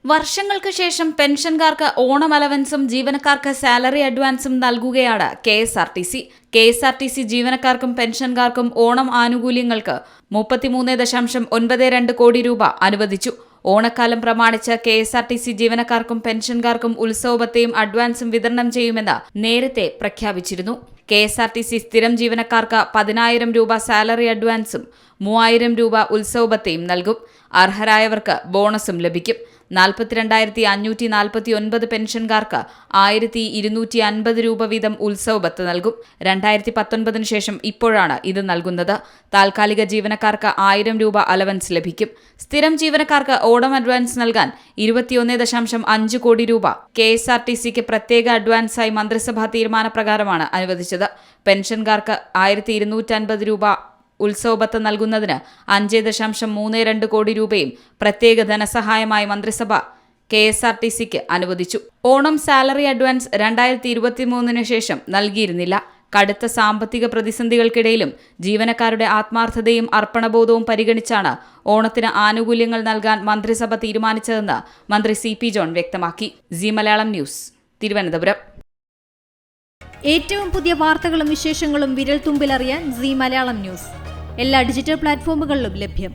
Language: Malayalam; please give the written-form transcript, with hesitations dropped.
വർഷങ്ങൾക്ക് ശേഷം പെൻഷൻകാർക്ക് ഓണം അലവൻസും ജീവനക്കാർക്ക് സാലറി അഡ്വാൻസും നൽകുകയാണ് കെ.എസ്.ആർ.ടി.സി. കെ.എസ്.ആർ.ടി.സി ജീവനക്കാർക്കും പെൻഷൻകാർക്കും ഓണം ആനുകൂല്യങ്ങൾക്ക് 33.92 കോടി രൂപ അനുവദിച്ചു. ഓണക്കാലം പ്രമാണിച്ച് കെ.എസ്.ആർ.ടി.സി ജീവനക്കാർക്കും പെൻഷൻകാർക്കും ഉത്സവബത്തയും അഡ്വാൻസും വിതരണം ചെയ്യുമെന്ന് നേരത്തെ പ്രഖ്യാപിച്ചിരുന്നു. കെ.എസ്.ആർ.ടി.സി സ്ഥിരം ജീവനക്കാർക്ക് 10,000 രൂപ സാലറി അഡ്വാൻസും 3,000 രൂപ ഉത്സവബത്തയും നൽകും. അർഹരായവർക്ക് ബോണസും ലഭിക്കും. 42,549 പെൻഷൻകാർക്ക് 1,250 രൂപ വീതം ഉത്സവബത്ത് നൽകും. 2019 ശേഷം ഇപ്പോഴാണ് ഇത് നൽകുന്നത്. താൽക്കാലിക ജീവനക്കാർക്ക് 1,000 രൂപ അലവൻസ് ലഭിക്കും. സ്ഥിരം ജീവനക്കാർക്ക് ഓണം അഡ്വാൻസ് നൽകാൻ 21.5 കോടി രൂപ കെ.എസ്.ആർ.ടി.സിക്ക് പ്രത്യേക അഡ്വാൻസായി മന്ത്രിസഭാ തീരുമാനപ്രകാരമാണ് അനുവദിച്ചത്. പെൻഷൻകാർക്ക് 1,250 രൂപ ഉത്സവബത്ത് നൽകുന്നതിന് 5.32 കോടി രൂപയും പ്രത്യേക ധനസഹായമായി മന്ത്രിസഭ കെ.എസ്.ആർ.ടി.സിക്ക് അനുവദിച്ചു. ഓണം സാലറി അഡ്വാൻസ് 2023 ശേഷം നൽകിയിരുന്നില്ല. കടുത്ത സാമ്പത്തിക പ്രതിസന്ധികൾക്കിടയിലും ജീവനക്കാരുടെ ആത്മാർത്ഥതയും അർപ്പണബോധവും പരിഗണിച്ചാണ് ഓണത്തിന് ആനുകൂല്യങ്ങൾ നൽകാൻ മന്ത്രിസഭ തീരുമാനിച്ചതെന്ന് മന്ത്രി സി.പി. ജോൺ വ്യക്തമാക്കി. C Malayalam news, Thiruvananthapuram. ഏറ്റവും പുതിയ വാർത്തകളും വിശേഷങ്ങളും വിരൽത്തുമ്പിലറിയാൻ സി മലയാളം ന്യൂസ് എല്ലാ ഡിജിറ്റൽ പ്ലാറ്റ്ഫോമുകളിലും ലഭ്യം.